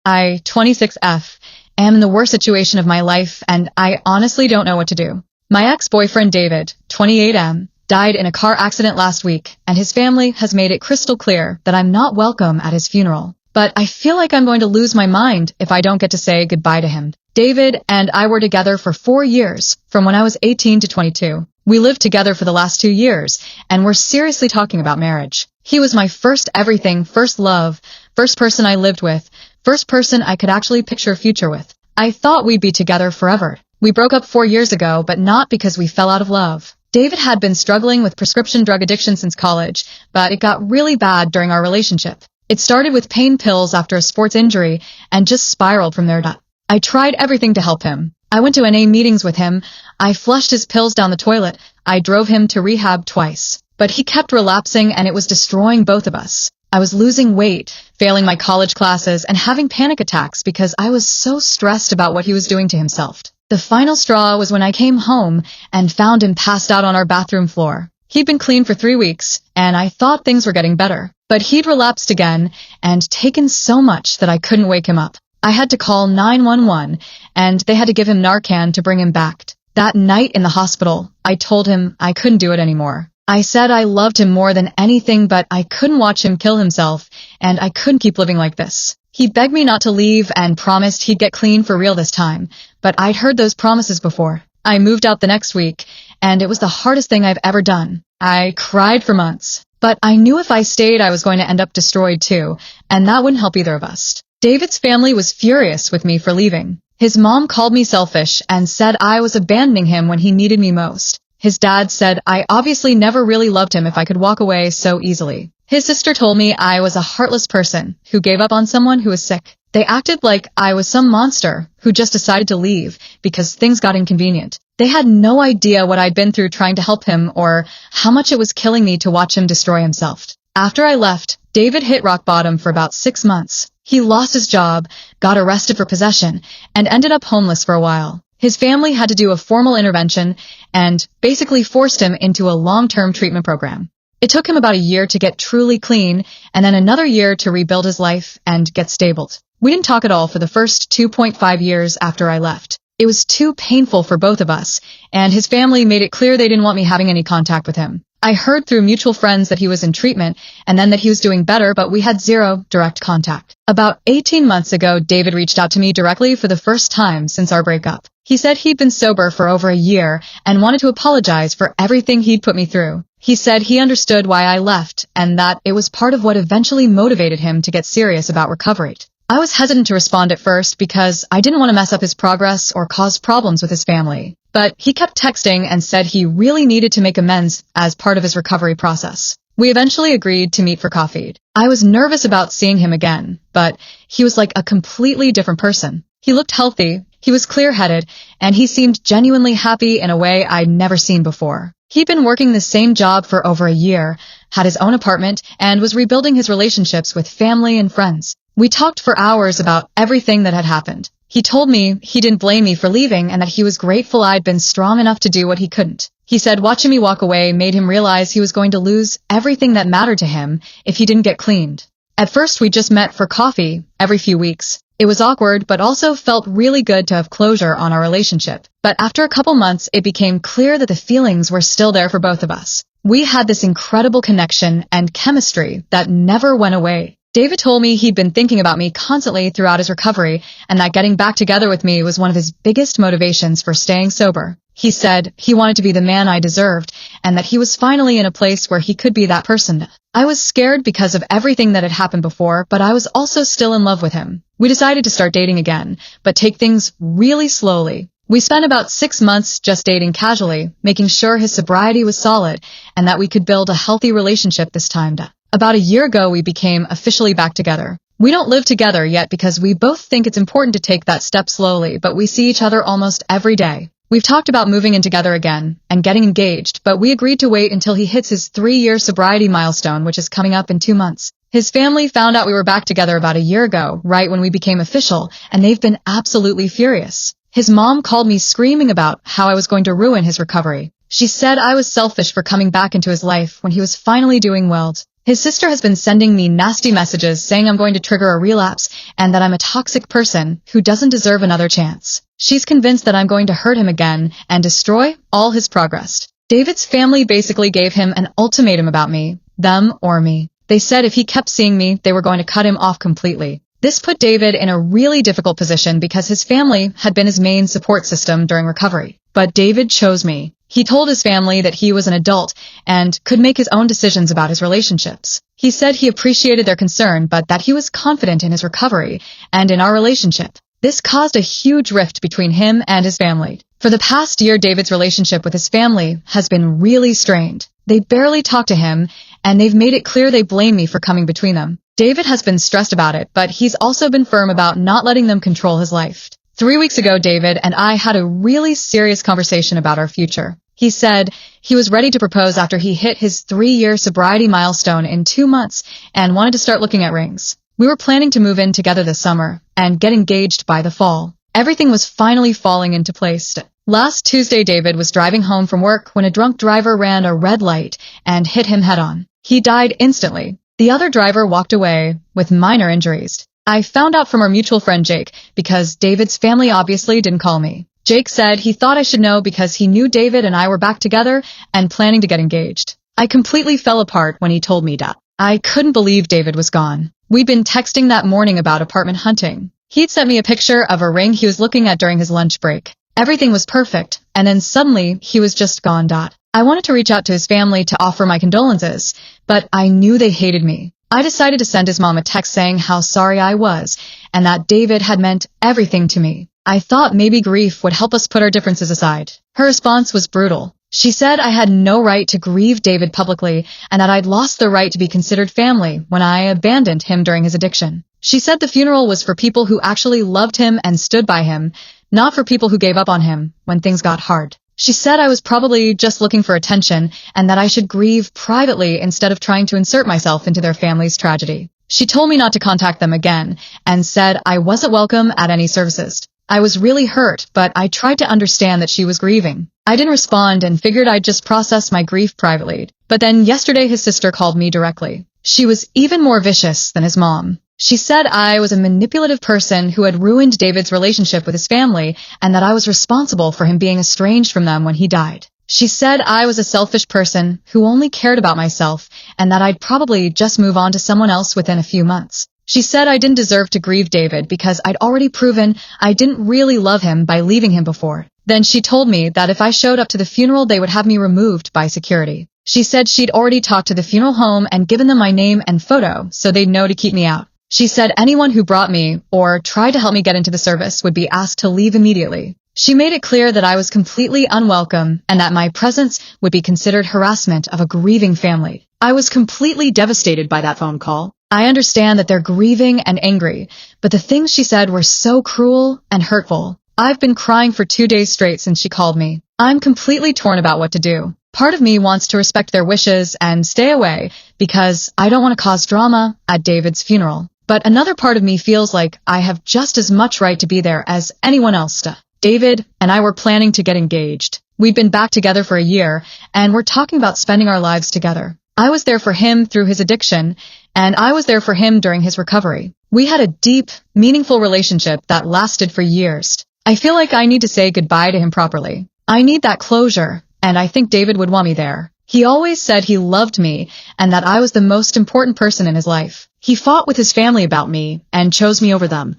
I, 26F, am in the worst situation of my life and I honestly don't know what to do. My ex-boyfriend David, 28M, died in a car accident last week and his family has made it crystal clear that I'm not welcome at his funeral. But I feel like I'm going to lose my mind if I don't get to say goodbye to him. David and I were together for 4 years, from when I was 18 to 22. We lived together for the last 2 years, and we're seriously talking about marriage. He was my first everything, first love, first person I lived with, first person I could actually picture a future with. I thought we'd be together forever. We broke up 4 years ago, but not because we fell out of love. David had been struggling with prescription drug addiction since college, but it got really bad during our relationship. It started with pain pills after a sports injury and just spiraled from there. I tried everything to help him. I went to NA meetings with him. I flushed his pills down the toilet. I drove him to rehab twice. But he kept relapsing and it was destroying both of us. I was losing weight, failing my college classes, and having panic attacks because I was so stressed about what he was doing to himself. The final straw was when I came home and found him passed out on our bathroom floor. He'd been clean for 3 weeks, and I thought things were getting better. But he'd relapsed again and taken so much that I couldn't wake him up. I had to call 911, and they had to give him Narcan to bring him back. That night in the hospital, I told him I couldn't do it anymore. I said I loved him more than anything, but I couldn't watch him kill himself, and I couldn't keep living like this. He begged me not to leave and promised he'd get clean for real this time, but I'd heard those promises before. I moved out the next week, and it was the hardest thing I've ever done. I cried for months, but I knew if I stayed I was going to end up destroyed too, and that wouldn't help either of us. David's family was furious with me for leaving. His mom called me selfish and said I was abandoning him when he needed me most. His dad said I obviously never really loved him if I could walk away so easily. His sister told me I was a heartless person who gave up on someone who was sick. They acted like I was some monster who just decided to leave because things got inconvenient. They had no idea what I'd been through trying to help him or how much it was killing me to watch him destroy himself. After I left, David hit rock bottom for about 6 months. He lost his job, got arrested for possession, and ended up homeless for a while. His family had to do a formal intervention and basically forced him into a long-term treatment program. It took him about a year to get truly clean, and then another year to rebuild his life and get stable. We didn't talk at all for the first 2.5 years after I left. It was too painful for both of us, and his family made it clear they didn't want me having any contact with him. I heard through mutual friends that he was in treatment and then that he was doing better, but we had zero direct contact. About 18 months ago, David reached out to me directly for the first time since our breakup. He said he'd been sober for over a year and wanted to apologize for everything he'd put me through. He said he understood why I left and that it was part of what eventually motivated him to get serious about recovery. I was hesitant to respond at first because I didn't want to mess up his progress or cause problems with his family. But he kept texting and said he really needed to make amends as part of his recovery process. We eventually agreed to meet for coffee. I was nervous about seeing him again, but he was like a completely different person. He looked healthy, he was clear-headed, and he seemed genuinely happy in a way I'd never seen before. He'd been working the same job for over a year, had his own apartment, and was rebuilding his relationships with family and friends. We talked for hours about everything that had happened. He told me he didn't blame me for leaving and that he was grateful I'd been strong enough to do what he couldn't. He said watching me walk away made him realize he was going to lose everything that mattered to him if he didn't get cleaned. At first we just met for coffee every few weeks. It was awkward but also felt really good to have closure on our relationship. But after a couple months it became clear that the feelings were still there for both of us. We had this incredible connection and chemistry that never went away. David told me he'd been thinking about me constantly throughout his recovery and that getting back together with me was one of his biggest motivations for staying sober. He said he wanted to be the man I deserved and that he was finally in a place where he could be that person. I was scared because of everything that had happened before, but I was also still in love with him. We decided to start dating again, but take things really slowly. We spent about 6 months just dating casually, making sure his sobriety was solid and that we could build a healthy relationship this time. About a year ago, we became officially back together. We don't live together yet because we both think it's important to take that step slowly, but we see each other almost every day. We've talked about moving in together again and getting engaged, but we agreed to wait until he hits his 3-year sobriety milestone, which is coming up in 2 months. His family found out we were back together about a year ago, right when we became official, and they've been absolutely furious. His mom called me screaming about how I was going to ruin his recovery. She said I was selfish for coming back into his life when he was finally doing well. His sister has been sending me nasty messages saying I'm going to trigger a relapse and that I'm a toxic person who doesn't deserve another chance. She's convinced that I'm going to hurt him again and destroy all his progress. David's family basically gave him an ultimatum about me, them or me. They said if he kept seeing me, they were going to cut him off completely. This put David in a really difficult position because his family had been his main support system during recovery. But David chose me. He told his family that he was an adult and could make his own decisions about his relationships. He said he appreciated their concern, but that he was confident in his recovery and in our relationship. This caused a huge rift between him and his family. For the past year, David's relationship with his family has been really strained. They barely talk to him, and they've made it clear they blame me for coming between them. David has been stressed about it, but he's also been firm about not letting them control his life. 3 weeks ago, David and I had a really serious conversation about our future. He said he was ready to propose after he hit his 3-year sobriety milestone in 2 months and wanted to start looking at rings. We were planning to move in together this summer and get engaged by the fall. Everything was finally falling into place. Last Tuesday, David was driving home from work when a drunk driver ran a red light and hit him head-on. He died instantly. The other driver walked away with minor injuries. I found out from our mutual friend Jake because David's family obviously didn't call me. Jake said he thought I should know because he knew David and I were back together and planning to get engaged. I completely fell apart when he told me that. I couldn't believe David was gone. We'd been texting that morning about apartment hunting. He'd sent me a picture of a ring he was looking at during his lunch break. Everything was perfect, and then suddenly he was just gone. I wanted to reach out to his family to offer my condolences, but I knew they hated me. I decided to send his mom a text saying how sorry I was, and that David had meant everything to me. I thought maybe grief would help us put our differences aside. Her response was brutal. She said I had no right to grieve David publicly and that I'd lost the right to be considered family when I abandoned him during his addiction. She said the funeral was for people who actually loved him and stood by him, not for people who gave up on him when things got hard. She said I was probably just looking for attention and that I should grieve privately instead of trying to insert myself into their family's tragedy. She told me not to contact them again and said I wasn't welcome at any services. I was really hurt, but I tried to understand that she was grieving. I didn't respond and figured I'd just process my grief privately. But then yesterday his sister called me directly. She was even more vicious than his mom. She said I was a manipulative person who had ruined David's relationship with his family and that I was responsible for him being estranged from them when he died. She said I was a selfish person who only cared about myself and that I'd probably just move on to someone else within a few months. She said I didn't deserve to grieve David because I'd already proven I didn't really love him by leaving him before. Then she told me that if I showed up to the funeral, they would have me removed by security. She said she'd already talked to the funeral home and given them my name and photo so they'd know to keep me out. She said anyone who brought me or tried to help me get into the service would be asked to leave immediately. She made it clear that I was completely unwelcome and that my presence would be considered harassment of a grieving family. I was completely devastated by that phone call. I understand that they're grieving and angry, but the things she said were so cruel and hurtful. I've been crying for 2 days straight since she called me. I'm completely torn about what to do. Part of me wants to respect their wishes and stay away because I don't want to cause drama at David's funeral. But another part of me feels like I have just as much right to be there as anyone else. David and I were planning to get engaged. We'd been back together for a year, and we're talking about spending our lives together. I was there for him through his addiction, and I was there for him during his recovery. We had a deep, meaningful relationship that lasted for years. I feel like I need to say goodbye to him properly. I need that closure, and I think David would want me there. He always said he loved me and that I was the most important person in his life. He fought with his family about me and chose me over them.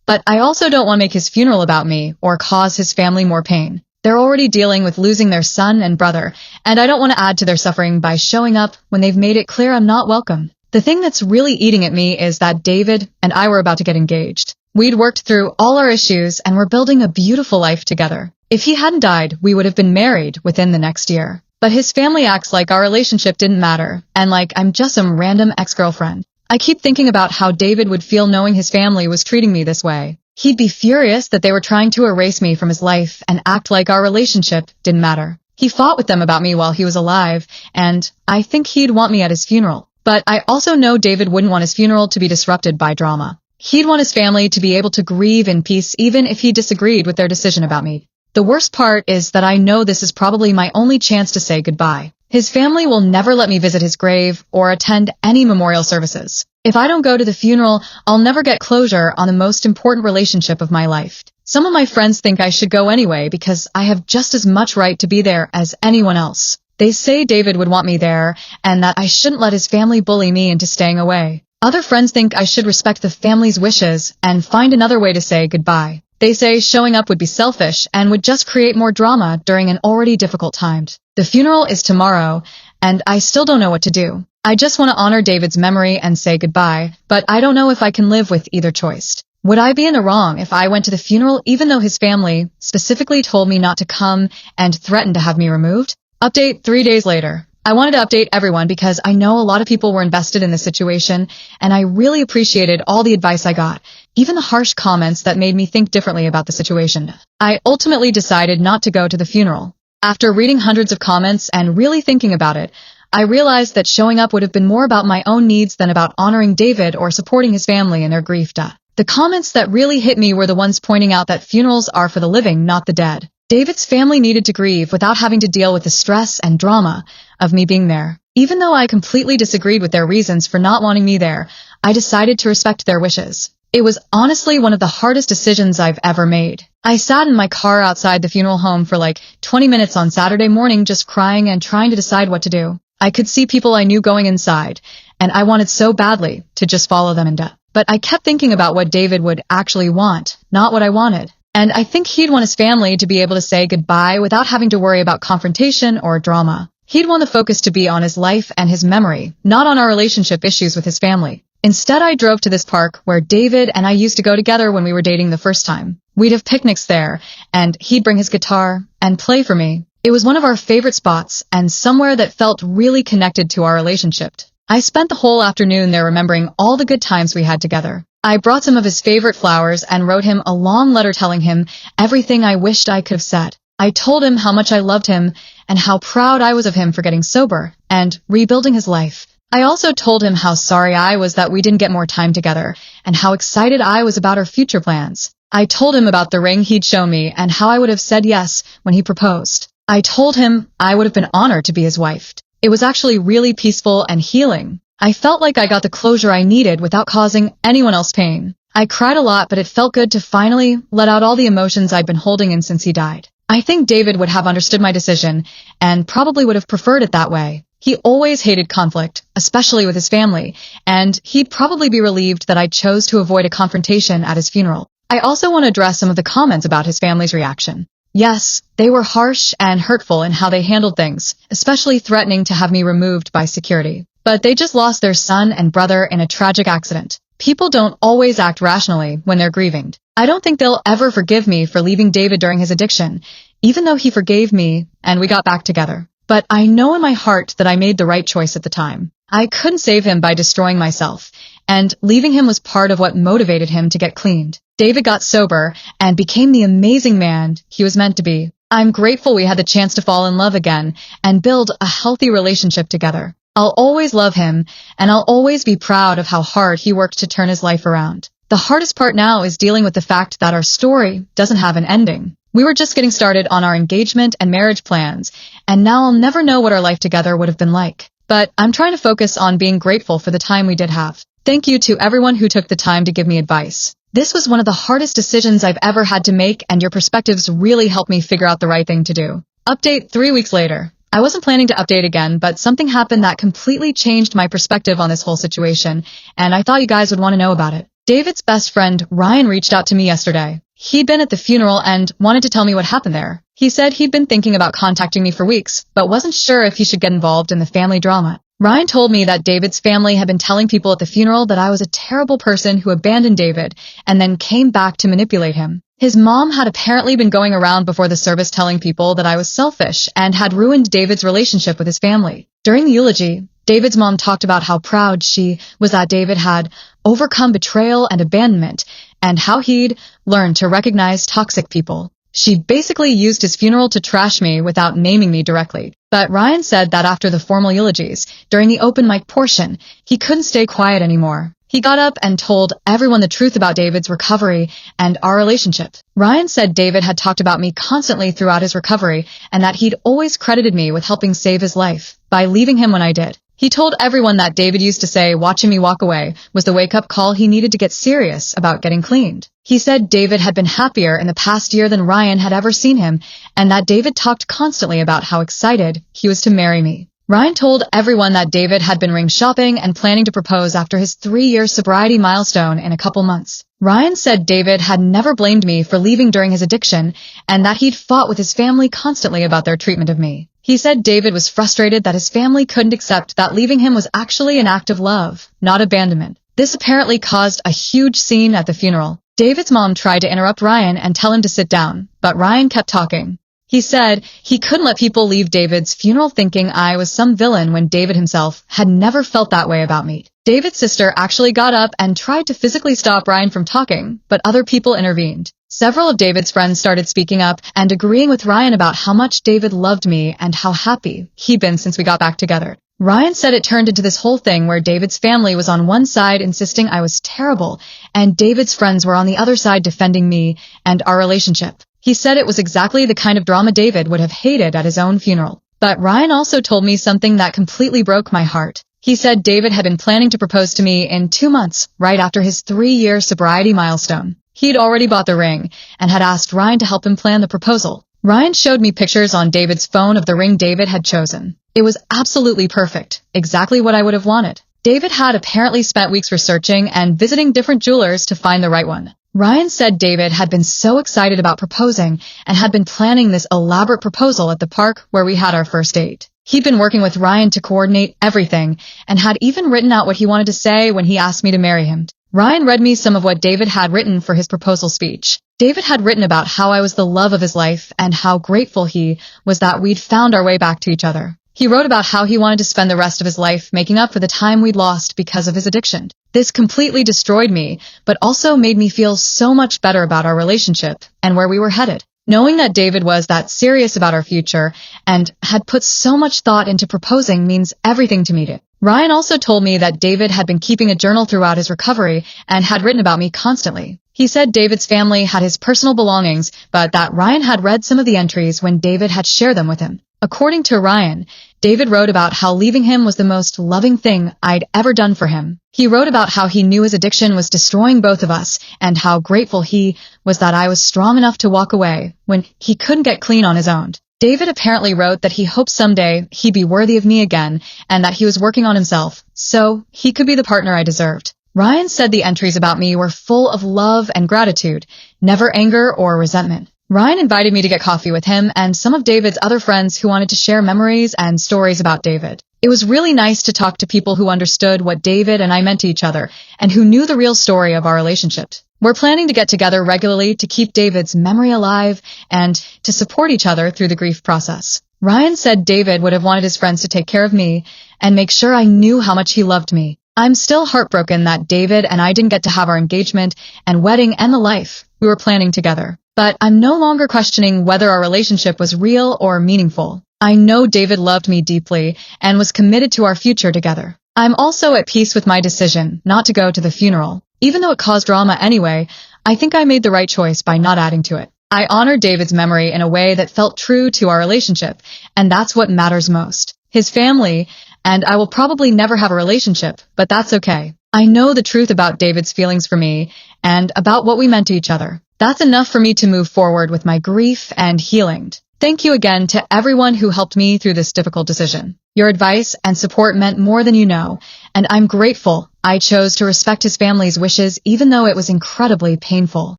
But I also don't want to make his funeral about me or cause his family more pain. They're already dealing with losing their son and brother, and I don't want to add to their suffering by showing up when they've made it clear I'm not welcome. The thing that's really eating at me is that David and I were about to get engaged. We'd worked through all our issues and were building a beautiful life together. If he hadn't died, we would have been married within the next year. But his family acts like our relationship didn't matter, and like I'm just some random ex-girlfriend. I keep thinking about how David would feel knowing his family was treating me this way. He'd be furious that they were trying to erase me from his life and act like our relationship didn't matter. He fought with them about me while he was alive, and I think he'd want me at his funeral. But I also know David wouldn't want his funeral to be disrupted by drama. He'd want his family to be able to grieve in peace even if he disagreed with their decision about me. The worst part is that I know this is probably my only chance to say goodbye. His family will never let me visit his grave or attend any memorial services. If I don't go to the funeral, I'll never get closure on the most important relationship of my life. Some of my friends think I should go anyway because I have just as much right to be there as anyone else. They say David would want me there and that I shouldn't let his family bully me into staying away. Other friends think I should respect the family's wishes and find another way to say goodbye. They say showing up would be selfish and would just create more drama during an already difficult time. The funeral is tomorrow, and I still don't know what to do. I just want to honor David's memory and say goodbye, but I don't know if I can live with either choice. Would I be in the wrong if I went to the funeral even though his family specifically told me not to come and threatened to have me removed? Update 3 days later. I wanted to update everyone because I know a lot of people were invested in this situation, and I really appreciated all the advice I got, even the harsh comments that made me think differently about the situation. I ultimately decided not to go to the funeral. After reading hundreds of comments and really thinking about it, I realized that showing up would have been more about my own needs than about honoring David or supporting his family in their grief. The comments that really hit me were the ones pointing out that funerals are for the living, not the dead. David's family needed to grieve without having to deal with the stress and drama of me being there. Even though I completely disagreed with their reasons for not wanting me there, I decided to respect their wishes. It was honestly one of the hardest decisions I've ever made. I sat in my car outside the funeral home for like 20 minutes on Saturday morning just crying and trying to decide what to do. I could see people I knew going inside, and I wanted so badly to just follow them and but I kept thinking about what David would actually want, not what I wanted. And I think he'd want his family to be able to say goodbye without having to worry about confrontation or drama. He'd want the focus to be on his life and his memory, not on our relationship issues with his family. Instead, I drove to this park where David and I used to go together when we were dating the first time. We'd have picnics there, and he'd bring his guitar and play for me. It was one of our favorite spots and somewhere that felt really connected to our relationship. I spent the whole afternoon there remembering all the good times we had together. I brought some of his favorite flowers and wrote him a long letter telling him everything I wished I could have said. I told him how much I loved him and how proud I was of him for getting sober and rebuilding his life. I also told him how sorry I was that we didn't get more time together and how excited I was about our future plans. I told him about the ring he'd shown me and how I would have said yes when he proposed. I told him I would have been honored to be his wife. It was actually really peaceful and healing. I felt like I got the closure I needed without causing anyone else pain. I cried a lot, but it felt good to finally let out all the emotions I'd been holding in since he died. I think David would have understood my decision and probably would have preferred it that way. He always hated conflict, especially with his family, and he'd probably be relieved that I chose to avoid a confrontation at his funeral. I also want to address some of the comments about his family's reaction. Yes, they were harsh and hurtful in how they handled things, especially threatening to have me removed by security. But they just lost their son and brother in a tragic accident. People don't always act rationally when they're grieving. I don't think they'll ever forgive me for leaving David during his addiction, even though he forgave me and we got back together. But I know in my heart that I made the right choice at the time. I couldn't save him by destroying myself, and leaving him was part of what motivated him to get cleaned. David got sober and became the amazing man he was meant to be. I'm grateful we had the chance to fall in love again and build a healthy relationship together. I'll always love him, and I'll always be proud of how hard he worked to turn his life around. The hardest part now is dealing with the fact that our story doesn't have an ending. We were just getting started on our engagement and marriage plans, and now I'll never know what our life together would have been like. But I'm trying to focus on being grateful for the time we did have. Thank you to everyone who took the time to give me advice. This was one of the hardest decisions I've ever had to make, and your perspectives really helped me figure out the right thing to do. Update 3 weeks later. I wasn't planning to update again, but something happened that completely changed my perspective on this whole situation, and I thought you guys would want to know about it. David's best friend, Ryan, reached out to me yesterday. He'd been at the funeral and wanted to tell me what happened there. He said he'd been thinking about contacting me for weeks, but wasn't sure if he should get involved in the family drama. Ryan told me that David's family had been telling people at the funeral that I was a terrible person who abandoned David and then came back to manipulate him. His mom had apparently been going around before the service telling people that I was selfish and had ruined David's relationship with his family. During the eulogy, David's mom talked about how proud she was that David had overcome betrayal and abandonment and how he'd learned to recognize toxic people. She basically used his funeral to trash me without naming me directly. But Ryan said that after the formal eulogies, during the open mic portion, he couldn't stay quiet anymore. He got up and told everyone the truth about David's recovery and our relationship. Ryan said David had talked about me constantly throughout his recovery and that he'd always credited me with helping save his life by leaving him when I did. He told everyone that David used to say watching me walk away was the wake-up call he needed to get serious about getting cleaned. He said David had been happier in the past year than Ryan had ever seen him, and that David talked constantly about how excited he was to marry me. Ryan told everyone that David had been ring shopping and planning to propose after his 3-year sobriety milestone in a couple months. Ryan said David had never blamed me for leaving during his addiction and that he'd fought with his family constantly about their treatment of me. He said David was frustrated that his family couldn't accept that leaving him was actually an act of love, not abandonment. This apparently caused a huge scene at the funeral. David's mom tried to interrupt Ryan and tell him to sit down, but Ryan kept talking. He said he couldn't let people leave David's funeral thinking I was some villain when David himself had never felt that way about me. David's sister actually got up and tried to physically stop Ryan from talking, but other people intervened. Several of David's friends started speaking up and agreeing with Ryan about how much David loved me and how happy he'd been since we got back together. Ryan said it turned into this whole thing where David's family was on one side insisting I was terrible, and David's friends were on the other side defending me and our relationship. He said it was exactly the kind of drama David would have hated at his own funeral. But Ryan also told me something that completely broke my heart. He said David had been planning to propose to me in 2 months, right after his 3-year sobriety milestone. He'd already bought the ring and had asked Ryan to help him plan the proposal. Ryan showed me pictures on David's phone of the ring David had chosen. It was absolutely perfect, exactly what I would have wanted. David had apparently spent weeks researching and visiting different jewelers to find the right one. Ryan said David had been so excited about proposing and had been planning this elaborate proposal at the park where we had our first date. He'd been working with Ryan to coordinate everything and had even written out what he wanted to say when he asked me to marry him. Ryan read me some of what David had written for his proposal speech. David had written about how I was the love of his life and how grateful he was that we'd found our way back to each other. He wrote about how he wanted to spend the rest of his life making up for the time we'd lost because of his addiction. This completely destroyed me, but also made me feel so much better about our relationship and where we were headed. Knowing that David was that serious about our future and had put so much thought into proposing means everything to me. Ryan also told me that David had been keeping a journal throughout his recovery and had written about me constantly. He said David's family had his personal belongings, but that Ryan had read some of the entries when David had shared them with him. According to Ryan, David wrote about how leaving him was the most loving thing I'd ever done for him. He wrote about how he knew his addiction was destroying both of us and how grateful he was that I was strong enough to walk away when he couldn't get clean on his own. David apparently wrote that he hoped someday he'd be worthy of me again and that he was working on himself, so he could be the partner I deserved. Ryan said the entries about me were full of love and gratitude, never anger or resentment. Ryan invited me to get coffee with him and some of David's other friends who wanted to share memories and stories about David. It was really nice to talk to people who understood what David and I meant to each other and who knew the real story of our relationship. We're planning to get together regularly to keep David's memory alive and to support each other through the grief process. Ryan said David would have wanted his friends to take care of me and make sure I knew how much he loved me. I'm still heartbroken that David and I didn't get to have our engagement and wedding and the life we were planning together. But I'm no longer questioning whether our relationship was real or meaningful. I know David loved me deeply and was committed to our future together. I'm also at peace with my decision not to go to the funeral. Even though it caused drama anyway, I think I made the right choice by not adding to it. I honored David's memory in a way that felt true to our relationship, and that's what matters most. His family and I will probably never have a relationship, but that's okay. I know the truth about David's feelings for me and about what we meant to each other. That's enough for me to move forward with my grief and healing. Thank you again to everyone who helped me through this difficult decision. Your advice and support meant more than you know, and I'm grateful I chose to respect his family's wishes even though it was incredibly painful.